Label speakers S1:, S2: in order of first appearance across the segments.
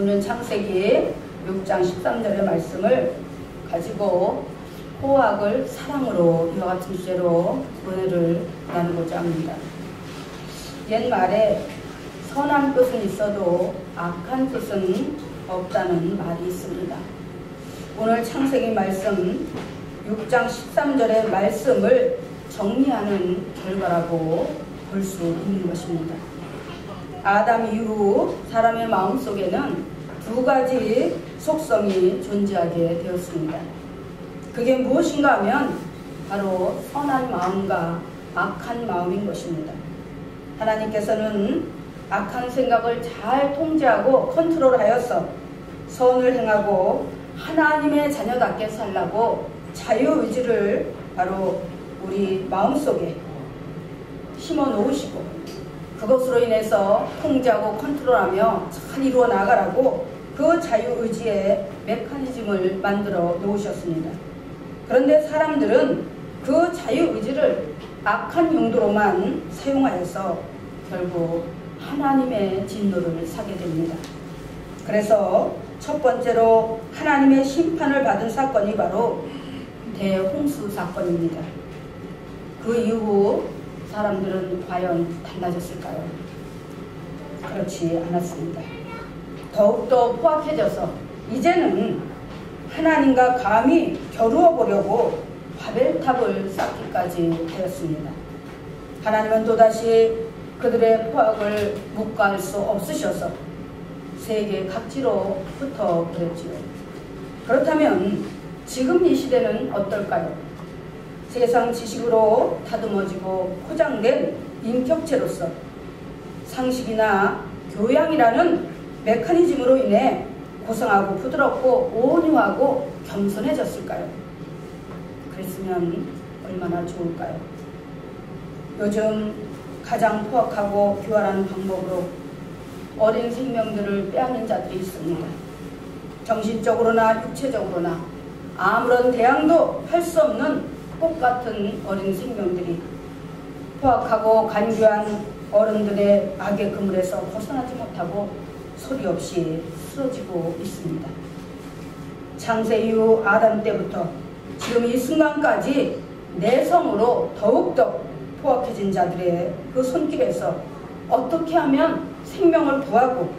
S1: 오늘 창세기 6장 13절의 말씀을 가지고 포악을 사랑으로 이와 같은 주제로 은혜를 나누고자 합니다. 옛말에 선한 뜻은 있어도 악한 뜻은 없다는 말이 있습니다. 오늘 창세기 말씀 6장 13절의 말씀을 정리하는 결과라고 볼 수 있는 것입니다. 아담 이후 사람의 마음속에는 두 가지 속성이 존재하게 되었습니다. 그게 무엇인가 하면 바로 선한 마음과 악한 마음인 것입니다. 하나님께서는 악한 생각을 잘 통제하고 컨트롤하여서 선을 행하고 하나님의 자녀답게 살라고 자유의지를 바로 우리 마음속에 심어 놓으시고 그것으로 인해서 통제하고 컨트롤하며 잘 이루어 나가라고 그 자유의지의 메커니즘을 만들어 놓으셨습니다. 그런데 사람들은 그 자유의지를 악한 용도로만 사용하여서 결국 하나님의 진노를 사게 됩니다. 그래서 첫 번째로 하나님의 심판을 받은 사건이 바로 대홍수 사건입니다. 그 이후 사람들은 과연 달라졌을까요? 그렇지 않았습니다. 더욱더 포악해져서 이제는 하나님과 감히 겨루어 보려고 바벨탑을 쌓기까지 되었습니다. 하나님은 또다시 그들의 포악을 묵과할 수 없으셔서 세계 각지로 흩어버렸지요. 그렇다면 지금 이 시대는 어떨까요? 세상 지식으로 다듬어지고 포장된 인격체로서 상식이나 교양이라는 메커니즘으로 인해 고상하고 부드럽고 온유하고 겸손해졌을까요? 그랬으면 얼마나 좋을까요? 요즘 가장 포악하고 교활한 방법으로 어린 생명들을 빼앗는 자들이 있습니다. 정신적으로나 육체적으로나 아무런 대항도 할 수 없는 똑같은 어린 생명들이 포악하고 간교한 어른들의 악의 그물에서 벗어나지 못하고 소리 없이 쓰러지고 있습니다. 창세 이후 아담 때부터 지금 이 순간까지 내성으로 더욱더 포악해진 자들의 그 손길에서 어떻게 하면 생명을 구하고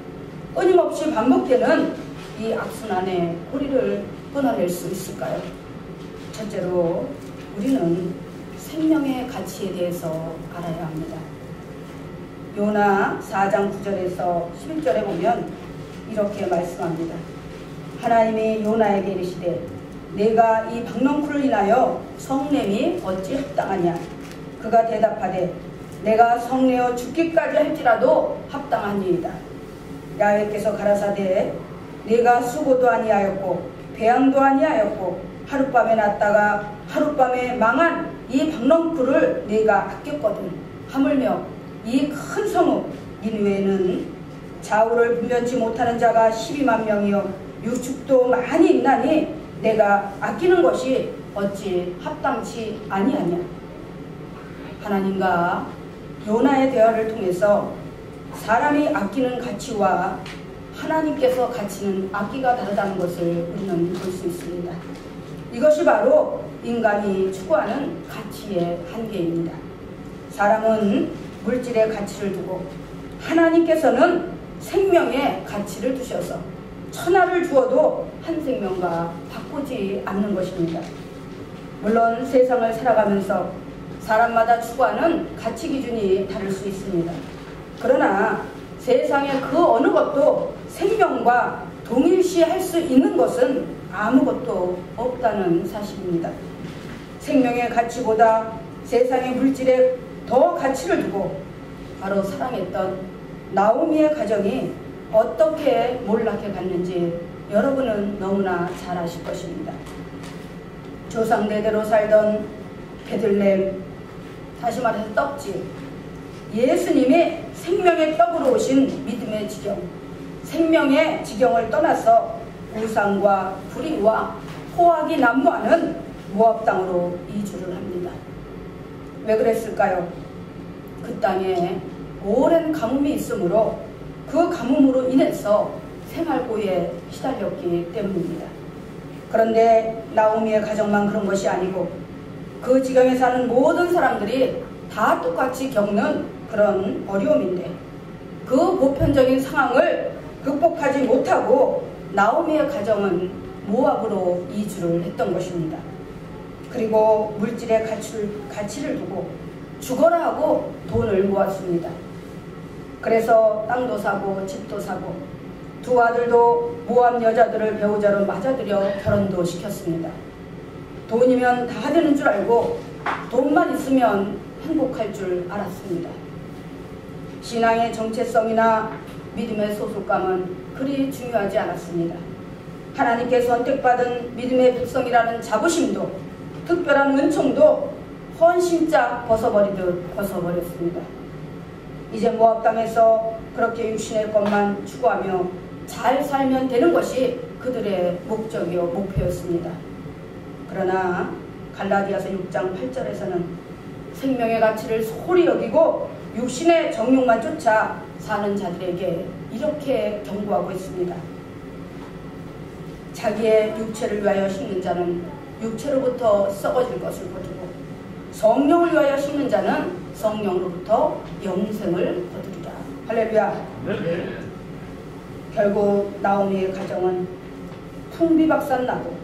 S1: 끊임없이 반복되는 이 악순환의 고리를 끊어낼 수 있을까요? 첫째로 우리는 생명의 가치에 대해서 알아야 합니다. 요나 4장 9절에서 11절에 보면 이렇게 말씀합니다. 하나님이 요나에게 이르시되 내가 이 박넝쿨을 인하여 성냄이 어찌 합당하냐. 그가 대답하되 내가 성내어 죽기까지 할지라도 합당하니이다. 야훼께서 가라사대 내가 수고도 아니하였고 배양도 아니하였고 하룻밤에 났다가 하룻밤에 망한 이 박넝쿨을 내가 아꼈거든. 하물며 이 큰 성읍 니느웨는 좌우를 분변치 못하는 자가 12만 명이요 유축도 많이 있나니 내가 아끼는 것이 어찌 합당치 아니하냐. 하나님과 요나의 대화를 통해서 사람이 아끼는 가치와 하나님께서 가치는 아끼가 다르다는 것을 우리는 볼 수 있습니다. 이것이 바로 인간이 추구하는 가치의 한계입니다. 사람은 물질의 가치를 두고 하나님께서는 생명의 가치를 두셔서 천하를 주어도 한 생명과 바꾸지 않는 것입니다. 물론 세상을 살아가면서 사람마다 추구하는 가치 기준이 다를 수 있습니다. 그러나 세상의 그 어느 것도 생명과 동일시할 수 있는 것은 아무것도 없다는 사실입니다. 생명의 가치보다 세상의 물질에 더 가치를 두고 바로 사랑했던 나오미의 가정이 어떻게 몰락해 갔는지 여러분은 너무나 잘 아실 것입니다. 조상대대로 살던 베들레헴, 다시 말해서 떡집, 예수님이 생명의 떡으로 오신 믿음의 지경, 생명의 지경을 떠나서 우상과 불의와 포악이 난무하는 모압 땅으로 이주를 합니다. 왜 그랬을까요? 그 땅에 오랜 가뭄이 있으므로 그 가뭄으로 인해서 생활고에 시달렸기 때문입니다. 그런데 나오미의 가정만 그런 것이 아니고 그 지경에 사는 모든 사람들이 다 똑같이 겪는 그런 어려움인데 그 보편적인 상황을 극복하지 못하고 나오미의 가정은 모압으로 이주를 했던 것입니다. 그리고 물질의 가치를 두고 죽어라 하고 돈을 모았습니다. 그래서 땅도 사고 집도 사고 두 아들도 모압 여자들을 배우자로 맞아들여 결혼도 시켰습니다. 돈이면 다 되는 줄 알고 돈만 있으면 행복할 줄 알았습니다. 신앙의 정체성이나 믿음의 소속감은 그리 중요하지 않았습니다. 하나님께 선택받은 믿음의 백성이라는 자부심도 특별한 은총도 헌신짝 벗어버리듯 벗어버렸습니다. 이제 모압 땅에서 그렇게 육신의 것만 추구하며 잘 살면 되는 것이 그들의 목적이요 목표였습니다. 그러나 갈라디아서 6장 8절에서는 생명의 가치를 소홀히 여기고 육신의 정욕만 쫓아 사는 자들에게 이렇게 경고하고 있습니다. 자기의 육체를 위하여 심는 자는 육체로부터 썩어질 것을 거두고 성령을 위하여 심는 자는 성령으로부터 영생을 거두리라. 할렐루야. 네. 결국 나오미의 가정은 풍비박산 나고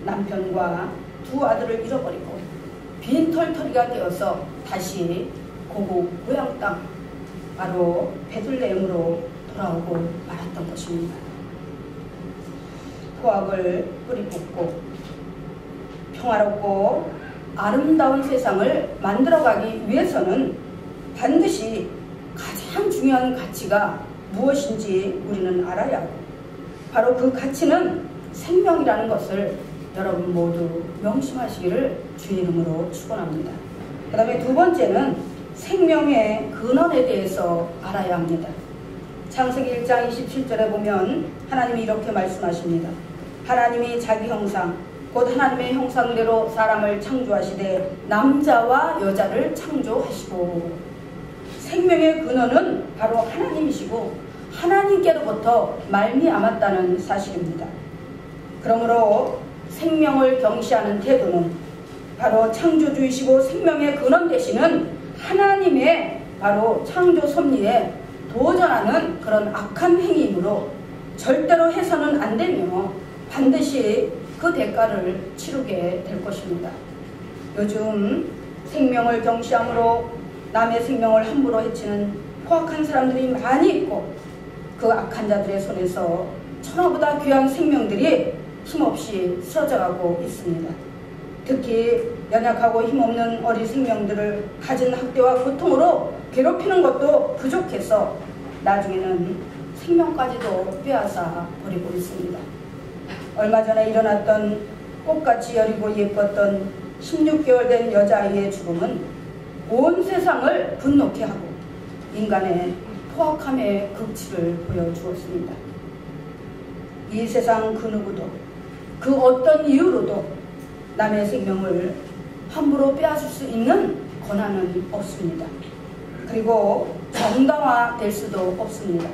S1: 남편과 두 아들을 잃어버리고 빈털터리가 되어서 다시 고국 고향 땅 바로 베들레헴으로 돌아오고 말았던 것입니다. 포악을 뿌리 뽑고 평화롭고 아름다운 세상을 만들어가기 위해서는 반드시 가장 중요한 가치가 무엇인지 우리는 알아야 하고 바로 그 가치는 생명이라는 것을 여러분 모두 명심하시기를 주의 이름으로 축원합니다. 그 다음에 두 번째는 생명의 근원에 대해서 알아야 합니다. 창세기 1장 27절에 보면 하나님이 이렇게 말씀하십니다. 하나님이 자기 형상 곧 하나님의 형상대로 사람을 창조하시되 남자와 여자를 창조하시고 생명의 근원은 바로 하나님이시고 하나님께로부터 말미암았다는 사실입니다. 그러므로 생명을 경시하는 태도는 바로 창조주이시고 생명의 근원 되시는 하나님의 바로 창조 섭리에 도전하는 그런 악한 행위이므로 절대로 해서는 안 되며 반드시 그 대가를 치르게 될 것입니다. 요즘 생명을 경시함으로 남의 생명을 함부로 해치는 포악한 사람들이 많이 있고 그 악한 자들의 손에서 천하보다 귀한 생명들이 힘없이 쓰러져가고 있습니다. 특히 연약하고 힘없는 어린 생명들을 갖은 학대와 고통으로 괴롭히는 것도 부족해서 나중에는 생명까지도 빼앗아 버리고 있습니다. 얼마 전에 일어났던 꽃같이 여리고 예뻤던 16개월 된 여자아이의 죽음은 온 세상을 분노케 하고 인간의 포악함의 극치를 보여주었습니다. 이 세상 그 누구도 그 어떤 이유로도 남의 생명을 함부로 빼앗을 수 있는 권한은 없습니다. 그리고 정당화될 수도 없습니다.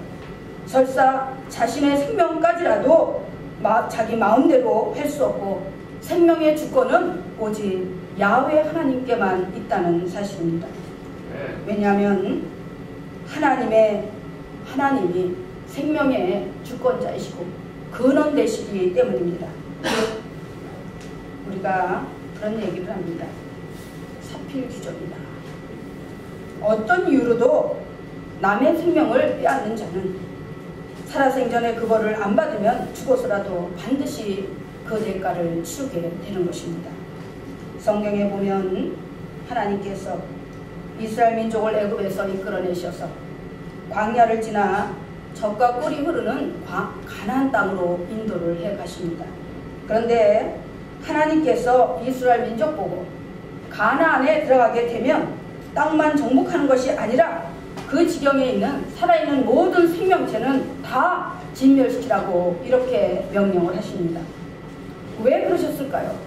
S1: 설사 자신의 생명까지라도 자기 마음대로 할 수 없고 생명의 주권은 오직 야훼 하나님께만 있다는 사실입니다. 왜냐하면 하나님이 생명의 주권자이시고 근원 되시기 때문입니다. 우리가 그런 얘기를 합니다. 사필귀정이다. 어떤 이유로도 남의 생명을 빼앗는 자는 살아생전에 그거를 안 받으면 죽어서라도 반드시 그 대가를 치르게 되는 것입니다. 성경에 보면 하나님께서 이스라엘 민족을 애굽에서 이끌어내셔서 광야를 지나 젖과 꿀이 흐르는 가나안 땅으로 인도를 해 가십니다. 그런데 하나님께서 이스라엘 민족 보고 가나안에 들어가게 되면 땅만 정복하는 것이 아니라 그 지경에 있는 살아있는 모든 생명체는 다 진멸시키라고 이렇게 명령을 하십니다. 왜 그러셨을까요?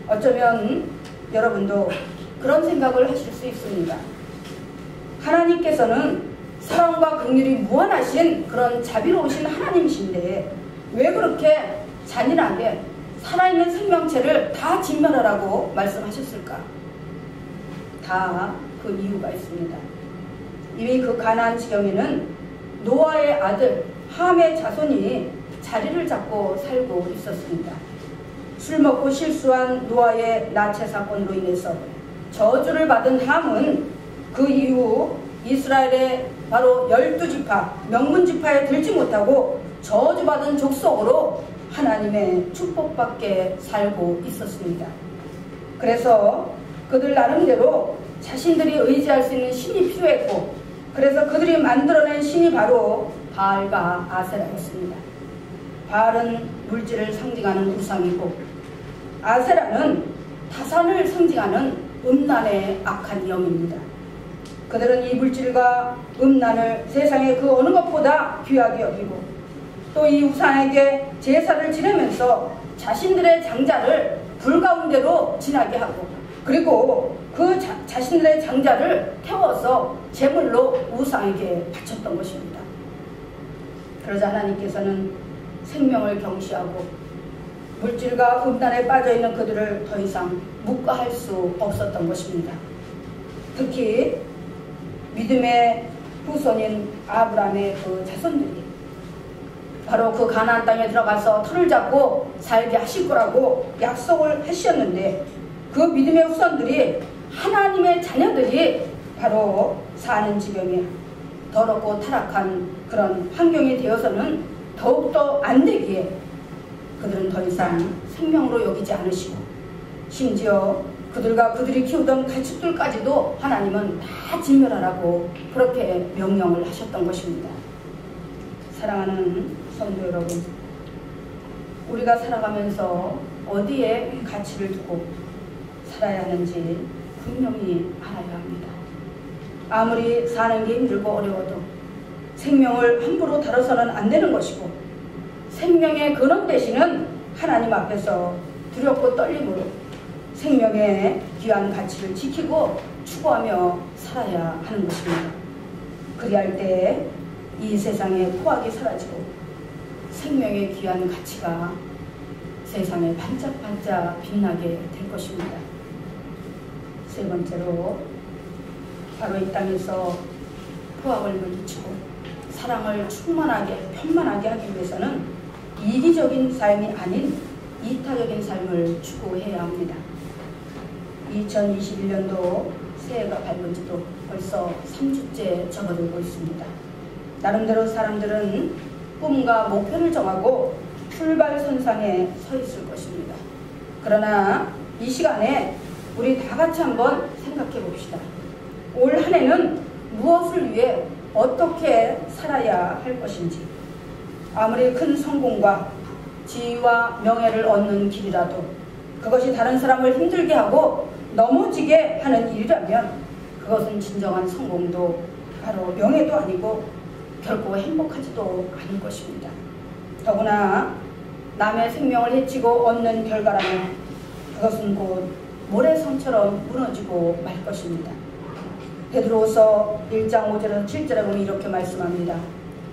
S1: 어쩌면 여러분도 그런 생각을 하실 수 있습니다. 하나님께서는 사랑과 긍휼이 무한하신 그런 자비로우신 하나님이신데 왜 그렇게 잔인하게 살아있는 생명체를 다 진멸하라고 말씀하셨을까? 다 그 이유가 있습니다. 이미 그 가나안 지경에는 노아의 아들 함의 자손이 자리를 잡고 살고 있었습니다. 술 먹고 실수한 노아의 나체 사건으로 인해서 저주를 받은 함은 그 이후 이스라엘의 바로 12지파 명분지파에 들지 못하고 저주받은 족속으로 하나님의 축복받게 살고 있었습니다. 그래서 그들 나름대로 자신들이 의지할 수 있는 신이 필요했고, 그래서 그들이 만들어낸 신이 바로 바알과 아세라였습니다. 바알은 물질을 상징하는 우상이고, 아세라는 타산을 상징하는 음란의 악한 영입니다. 그들은 이 물질과 음란을 세상의 그 어느 것보다 귀하게 여기고, 또 이 우상에게 제사를 지내면서 자신들의 장자를 불 가운데로 지나게 하고, 그리고 그 자신들의 장자를 태워서 제물로 우상에게 바쳤던 것입니다. 그러자 하나님께서는 생명을 경시하고 물질과 음란에 빠져있는 그들을 더 이상 묵과할 수 없었던 것입니다. 특히 믿음의 후손인 아브라함의 그 자손들이 바로 그 가나안 땅에 들어가서 터를 잡고 살게 하실 거라고 약속을 하셨는데, 그 믿음의 후손들이, 하나님의 자녀들이 바로 사는 지경에 더럽고 타락한 그런 환경이 되어서는 더욱더 안 되기에 그들은 더 이상 생명으로 여기지 않으시고, 심지어 그들과 그들이 키우던 가축들까지도 하나님은 다 진멸하라고 그렇게 명령을 하셨던 것입니다. 사랑하는 성도 여러분, 우리가 살아가면서 어디에 가치를 두고 살아야 하는지 분명히 알아야 합니다. 아무리 사는 게 힘들고 어려워도 생명을 함부로 다뤄서는 안 되는 것이고, 생명의 근원 되시는 하나님 앞에서 두렵고 떨림으로 생명의 귀한 가치를 지키고 추구하며 살아야 하는 것입니다. 그리할 때 이 세상의 포악이 사라지고 생명의 귀한 가치가 세상에 반짝반짝 빛나게 될 것입니다. 세 번째로, 바로 이 땅에서 포악을 물리치고 사랑을 충만하게 편만하게 하기 위해서는 이기적인 삶이 아닌 이타적인 삶을 추구해야 합니다. 2021년도 새해가 밝은 지도 벌써 3주째 접어들고 있습니다. 나름대로 사람들은 꿈과 목표를 정하고 출발선상에 서 있을 것입니다. 그러나 이 시간에 우리 다 같이 한번 생각해 봅시다. 올 한 해는 무엇을 위해 어떻게 살아야 할 것인지. 아무리 큰 성공과 지위와 명예를 얻는 길이라도 그것이 다른 사람을 힘들게 하고 넘어지게 하는 일이라면 그것은 진정한 성공도 바로 명예도 아니고 결코 행복하지도 않을 것입니다. 더구나 남의 생명을 해치고 얻는 결과라면 그것은 곧 모래성처럼 무너지고 말 것입니다. 베드로후서 1장 5절에서 7절에 보면 이렇게 말씀합니다.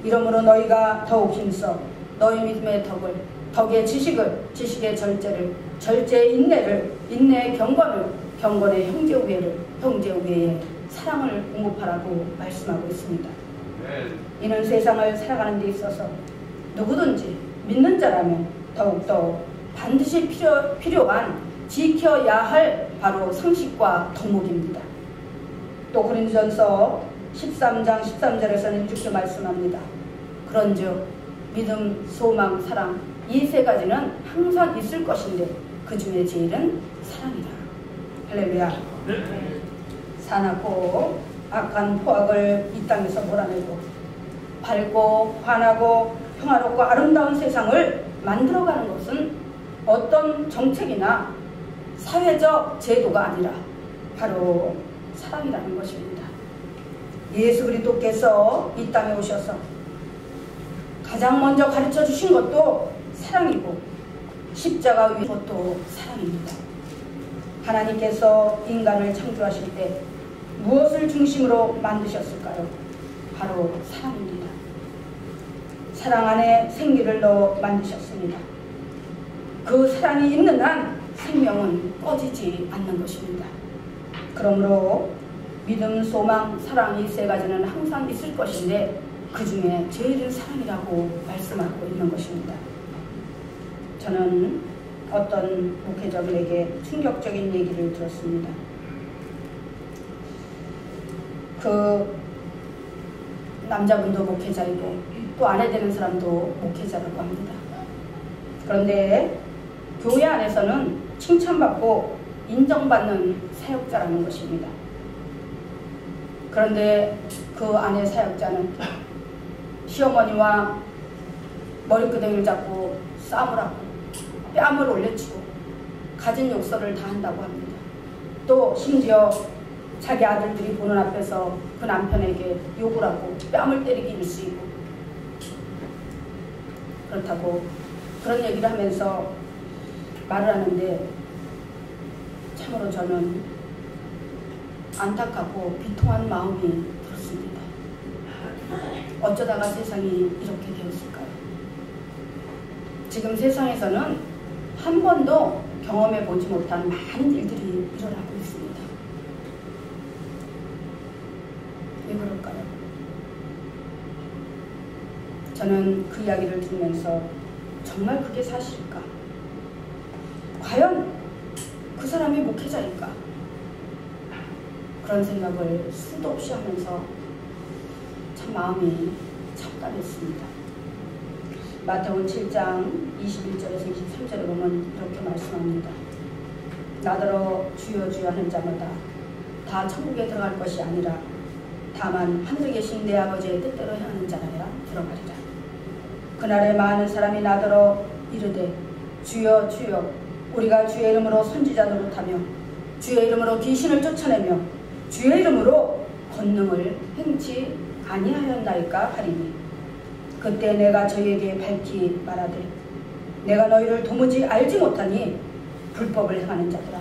S1: 이러므로 너희가 더욱 힘써 너희 믿음의 덕을, 덕의 지식을, 지식의 절제를, 절제의 인내를, 인내의 경건을, 경건의 형제 우애를, 형제 우애의 사랑을 공급하라고 말씀하고 있습니다. 이는 세상을 살아가는 데 있어서 누구든지 믿는 자라면 더욱더 반드시 필요한 지켜야 할 바로 상식과 덕목입니다. 또 고린도전서 13장 13절에서는 이렇게 말씀합니다. 그런즉 믿음, 소망, 사랑 이 세 가지는 항상 있을 것인데 그 중에 제일은 사랑이다. 할렐루야. 사납고 악한 포악을 이 땅에서 몰아내고 밝고 환하고 평화롭고 아름다운 세상을 만들어가는 것은 어떤 정책이나 사회적 제도가 아니라 바로 사랑이라는 것입니다. 예수 그리스도께서 이 땅에 오셔서 가장 먼저 가르쳐 주신 것도 사랑이고 십자가 위에 것도 사랑입니다. 하나님께서 인간을 창조하실 때 무엇을 중심으로 만드셨을까요? 바로 사랑입니다. 사랑 안에 생기를 넣어 만드셨습니다. 그 사랑이 있는 한 생명은 꺼지지 않는 것입니다. 그러므로 믿음, 소망, 사랑 이 세 가지는 항상 있을 것인데 그 중에 제일은 사랑이라고 말씀하고 있는 것입니다. 저는 어떤 목회자분에게 충격적인 얘기를 들었습니다. 그 남자분도 목회자이고 또 아내 되는 사람도 목회자라고 합니다. 그런데 교회 안에서는 칭찬받고 인정받는 사역자라는 것입니다. 그런데 그 아내 사역자는 시어머니와 머리끄댕이를 잡고 싸움을 하고 뺨을 올려치고 가진 욕설을 다 한다고 합니다. 또 심지어 자기 아들들이 보는 앞에서 그 남편에게 욕을 하고 뺨을 때리기 일쑤이고 그렇다고 그런 얘기를 하면서 말을 하는데 참으로 저는 안타깝고 비통한 마음이 들었습니다. 어쩌다가 세상이 이렇게 되었을까요? 지금 세상에서는 한 번도 경험해 보지 못한 많은 일들이 일어나고 있습니다. 왜 그럴까요? 저는 그 이야기를 들으면서 정말 그게 사실일까? 과연 그 사람이 목회자일까? 그런 생각을 수도 없이 하면서 참 마음이 참담했습니다. 마태복음 7장 21절에서 23절에 보면 이렇게 말씀합니다. 나더러 주여 주여 하는 자마다 다 천국에 들어갈 것이 아니라 다만 하늘에 계신 내 아버지의 뜻대로 행하는 자라야 들어가리라. 그날에 많은 사람이 나더러 이르되 주여 주여 우리가 주의 이름으로 선지자 노릇하며 주의 이름으로 귀신을 쫓아내며 주의 이름으로 권능을 행치 아니하였나이까 하리니 그때 내가 저희에게 밝히 말하되 내가 너희를 도무지 알지 못하니 불법을 행하는 자들아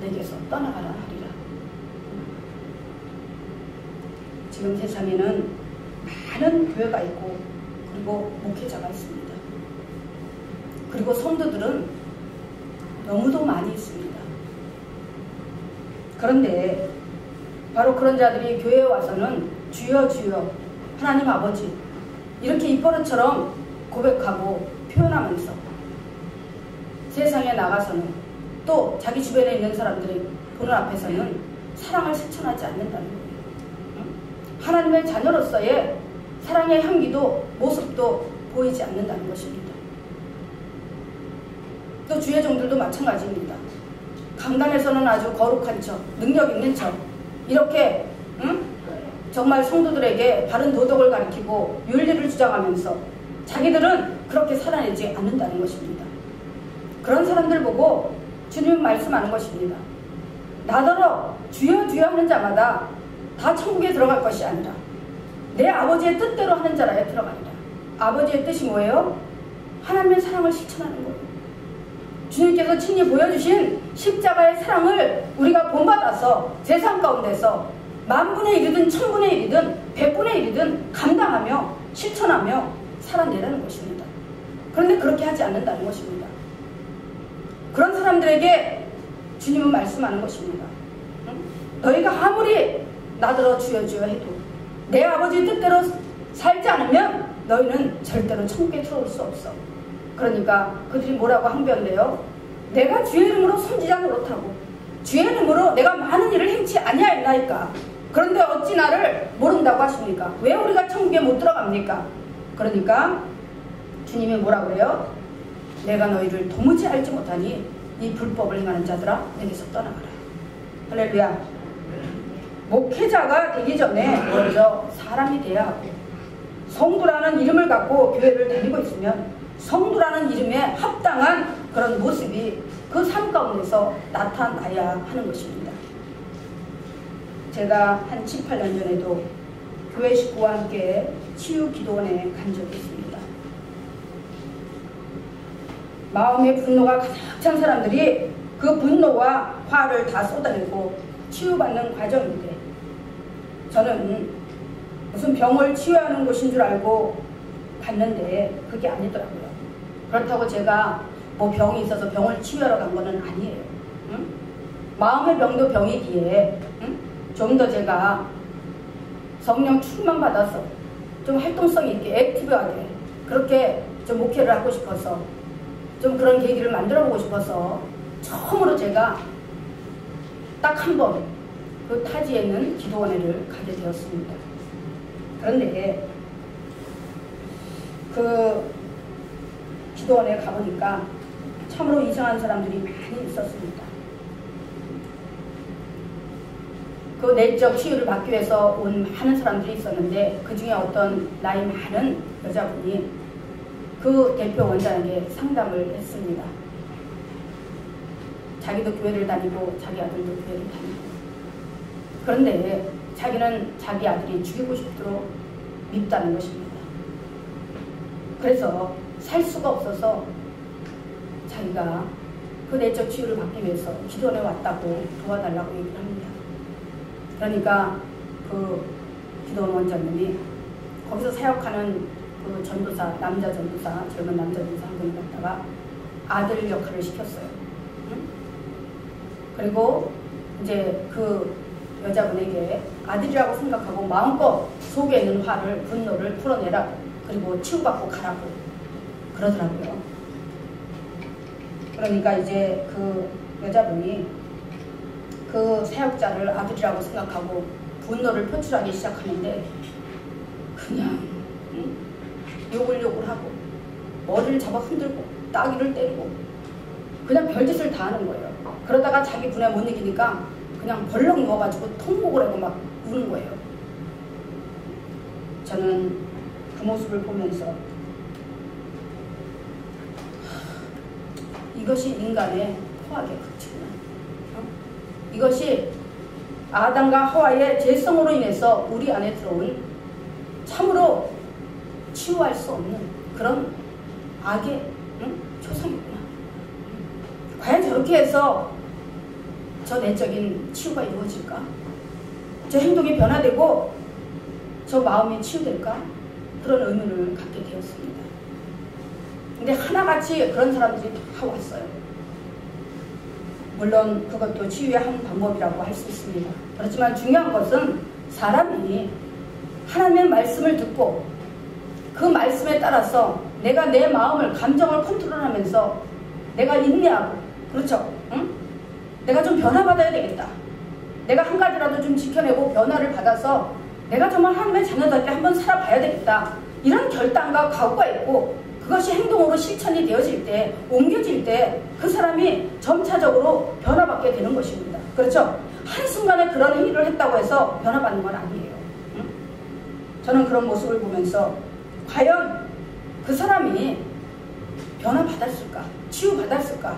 S1: 내게서 떠나가라 하리라. 지금 세상에는 많은 교회가 있고 그리고 목회자가 있습니다. 그리고 성도들은 너무도 많이 있습니다. 그런데 바로 그런 자들이 교회에 와서는 주여 주여 하나님 아버지 이렇게 입버릇처럼 고백하고 표현하면서 세상에 나가서는 또 자기 주변에 있는 사람들이 보는 앞에서는 사랑을 실천하지 않는다는 거예요. 하나님의 자녀로서의 사랑의 향기도 모습도 보이지 않는다는 것입니다. 또 주의 종들도 마찬가지입니다. 강단에서는 아주 거룩한 척, 능력 있는 척 이렇게 정말 성도들에게 바른 도덕을 가르치고 윤리를 주장하면서 자기들은 그렇게 살아내지 않는다는 것입니다. 그런 사람들 보고 주님 말씀하는 것입니다. 나더러 주여 주여 하는 자마다 다 천국에 들어갈 것이 아니라 내 아버지의 뜻대로 하는 자라야 들어가리라. 아버지의 뜻이 뭐예요? 하나님의 사랑을 실천하는 거예요. 주님께서 친히 보여주신 십자가의 사랑을 우리가 본받아서 세상 가운데서 만분의 일이든 천분의 일이든 백분의 일이든 감당하며 실천하며 살아내라는 것입니다. 그런데 그렇게 하지 않는다는 것입니다. 그런 사람들에게 주님은 말씀하는 것입니다. 너희가 아무리 나더러 주여 주여 해도 내 아버지 뜻대로 살지 않으면 너희는 절대로 천국에 들어올 수 없어. 그러니까 그들이 뭐라고 항변돼요? 내가 주의 이름으로 선지자 노릇하고 주의 이름으로 내가 많은 일을 행치 아니하였나이까. 그런데 어찌 나를 모른다고 하십니까? 왜 우리가 천국에 못 들어갑니까? 그러니까 주님이 뭐라 그래요? 내가 너희를 도무지 알지 못하니 이 불법을 행하는 자들아 내게서 떠나가라. 할렐루야. 목회자가 되기 전에 먼저 사람이 돼야 하고 성도라는 이름을 갖고 교회를 다니고 있으면 성도라는 이름에 합당한 그런 모습이 그 삶 가운데서 나타나야 하는 것입니다. 제가 한 7, 8년 전에도 교회 식구와 함께 치유기도원에 간 적이 있습니다. 마음의 분노가 가득 찬 사람들이 그 분노와 화를 다 쏟아내고 치유받는 과정인데 저는 무슨 병을 치유하는 곳인 줄 알고 갔는데 그게 아니더라고요. 그렇다고 제가 뭐 병이 있어서 병을 치유하러 간 거는 아니에요. 응? 마음의 병도 병이기에 응? 좀 더 제가 성령 충만 받아서 좀 활동성 있게 액티브하게 그렇게 좀 목회를 하고 싶어서 좀 그런 계기를 만들어 보고 싶어서 처음으로 제가 딱 한 번 그 타지에 있는 기도원회를 가게 되었습니다. 그런데 그 기도원에 가보니까 참으로 이상한 사람들이 많이 있었습니다. 그 내적 치유를 받기 위해서 온 많은 사람들이 있었는데 그 중에 어떤 나이 많은 여자분이 그 대표 원장에게 상담을 했습니다. 자기도 교회를 다니고 자기 아들도 교회를 다니고 그런데 자기는 자기 아들이 죽이고 싶도록 밉다는 것입니다. 그래서 살 수가 없어서 자기가 그 내적 치유를 받기 위해서 기도원에 왔다고 도와달라고 얘기를 합니다. 그러니까 그 기도원 원장님이 거기서 사역하는 그 전도사, 남자 전도사, 젊은 남자 전도사 한 분을 갖다가 아들 역할을 시켰어요. 응? 그리고 이제 그 여자분에게 아들이라고 생각하고 마음껏 속에 있는 화를, 분노를 풀어내라. 그리고 치유받고 가라고 그러더라고요. 그러니까 이제 그 여자분이 그 사역자를 아들이라고 생각하고 분노를 표출하기 시작하는데 그냥 응? 욕을 하고 머리를 잡아 흔들고 따귀를 때리고 그냥 별짓을 다 하는 거예요. 그러다가 자기 분에 못 이기니까 그냥 벌렁 누워가지고 통곡을 하고 막 우는 거예요. 저는 그 모습을 보면서 이것이 인간의 포악의 극치구나. 이것이 아담과 하와의 죄성으로 인해서 우리 안에 들어온 참으로 치유할 수 없는 그런 악의 초상이구나. 과연 저렇게 해서 저 내적인 치유가 이루어질까? 저 행동이 변화되고 저 마음이 치유될까? 그런 의문을 갖게 되었습니다. 근데 하나같이 그런 사람들이 다 왔어요. 물론 그것도 치유의 한 방법이라고 할 수 있습니다. 그렇지만 중요한 것은 사람이 하나님의 말씀을 듣고 그 말씀에 따라서 내가 내 마음을, 감정을 컨트롤하면서 내가 인내하고, 그렇죠? 응? 내가 좀 변화받아야 되겠다. 내가 한 가지라도 좀 지켜내고 변화를 받아서 내가 정말 하나님의 자녀답게 한번 살아봐야 되겠다. 이런 결단과 각오가 있고 그것이 행동으로 실천이 되어질 때, 옮겨질 때 그 사람이 점차적으로 변화받게 되는 것입니다. 그렇죠? 한순간에 그런 행위를 했다고 해서 변화받는 건 아니에요. 응? 저는 그런 모습을 보면서 과연 그 사람이 변화받았을까? 치유받았을까?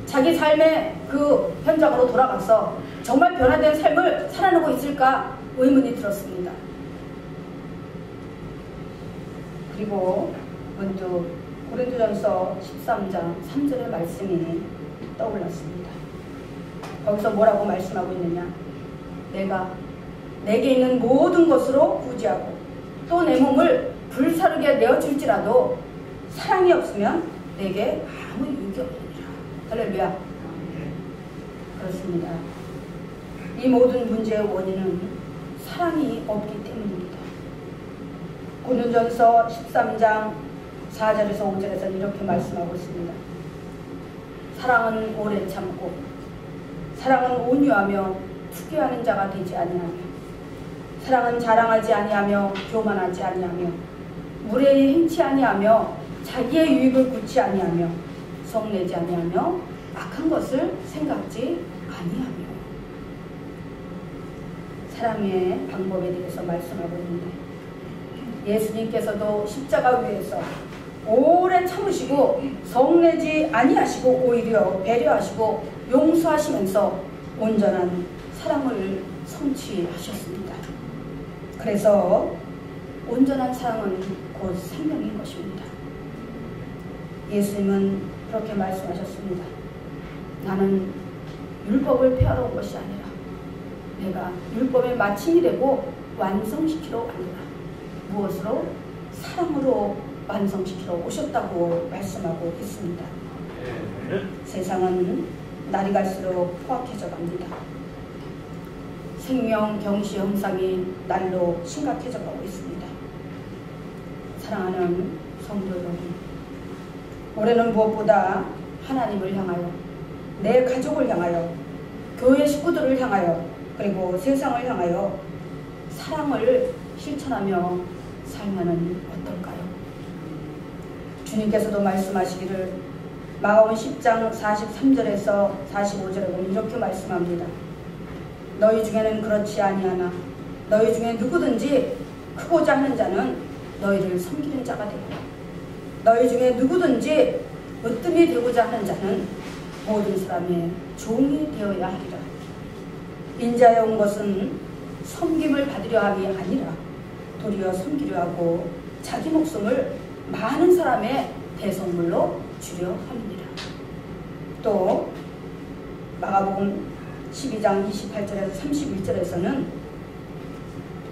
S1: 자기 삶의 그 현장으로 돌아가서 정말 변화된 삶을 살아내고 있을까? 의문이 들었습니다. 그리고 문득 고린도전서 13장 3절의 말씀이 떠올랐습니다. 거기서 뭐라고 말씀하고 있느냐? 내게 있는 모든 것으로 구제하고 또 내 몸을 불사르게 내어줄지라도 사랑이 없으면 내게 아무 유익이 없느니라. 할렐루야. 그렇습니다. 이 모든 문제의 원인은 사랑이 없기 때문입니다. 고린도전서 13장 4절에서 5절에서 이렇게 말씀하고 있습니다. 사랑은 오래 참고 사랑은 온유하며 투교하는 자가 되지 아니하며 사랑은 자랑하지 아니하며 교만하지 아니하며 무례히 행치 아니하며 자기의 유익을 굳지 아니하며 성내지 아니하며 악한 것을 생각지 아니하며 사랑의 방법에 대해서 말씀하고 있는데 예수님께서도 십자가 위에서 오래 참으시고 성내지 아니하시고 오히려 배려하시고 용서하시면서 온전한 사랑을 성취하셨습니다. 그래서 온전한 사랑은 곧 생명인 것입니다. 예수님은 그렇게 말씀하셨습니다. 나는 율법을 폐하러 온 것이 아니라 내가 율법의 마침이 되고 완성시키러 아니라 무엇으로? 사랑으로 완성시키러 오셨다고 말씀하고 있습니다. 세상은 날이 갈수록 포악해져 갑니다. 생명 경시 현상이 날로 심각해져 가고 있습니다. 사랑하는 성도 여러분, 올해는 무엇보다 하나님을 향하여, 내 가족을 향하여, 교회 식구들을 향하여, 그리고 세상을 향하여 사랑을 실천하며 살면은 어떨까요? 주님께서도 말씀하시기를 마가복음 10장 43절에서 45절에 보면 이렇게 말씀합니다. 너희 중에는 그렇지 아니하나 너희 중에 누구든지 크고자 하는 자는 너희를 섬기는 자가 되고 너희 중에 누구든지 으뜸이 되고자 하는 자는 모든 사람의 종이 되어야 하리라. 인자에 온 것은 섬김을 받으려 함이 아니라 도리어 섬기려 하고 자기 목숨을 많은 사람의 대성물로 주려 함이니라. 또 마가복음 12장 28절에서 31절에서는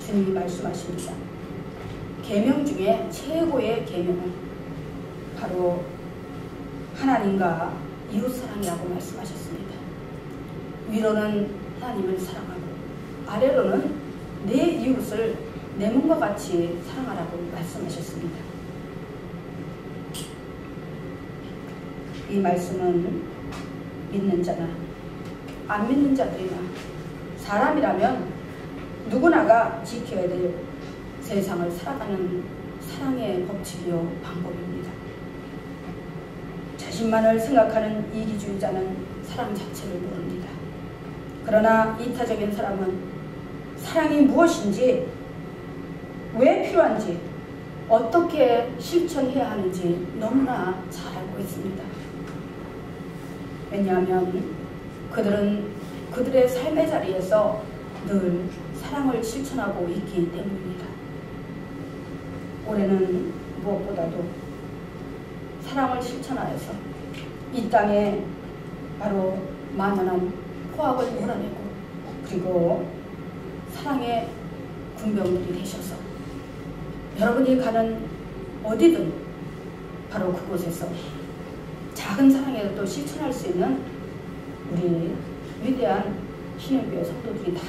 S1: 주님이 말씀하십니다. 계명 중에 최고의 계명은 바로 하나님과 이웃사랑이라고 말씀하셨습니다. 위로는 하나님을 사랑하고 아래로는 내 이웃을 내 몸과 같이 사랑하라고 말씀하셨습니다. 이 말씀은 믿는 자나 안 믿는 자들이나 사람이라면 누구나가 지켜야 될 세상을 살아가는 사랑의 법칙이요 방법입니다. 자신만을 생각하는 이기주의자는 사랑 자체를 모릅니다. 그러나 이타적인 사람은 사랑이 무엇인지, 왜 필요한지, 어떻게 실천해야 하는지 너무나 잘 알고 있습니다. 왜냐하면 그들은 그들의 삶의 자리에서 늘 사랑을 실천하고 있기 때문입니다. 올해는 무엇보다도 사랑을 실천하여서 이 땅에 바로 만연한 포악을 몰아내고 그리고 사랑의 군병들이 되셔서 여러분이 가는 어디든 바로 그곳에서 작은 사랑이라도 실천할 수 있는 우리 위대한 신흥교회 성도들이 다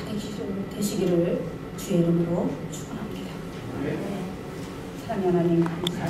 S1: 되시기를 주의 이름으로 축원합니다. 사랑의 하나님 감사합니다.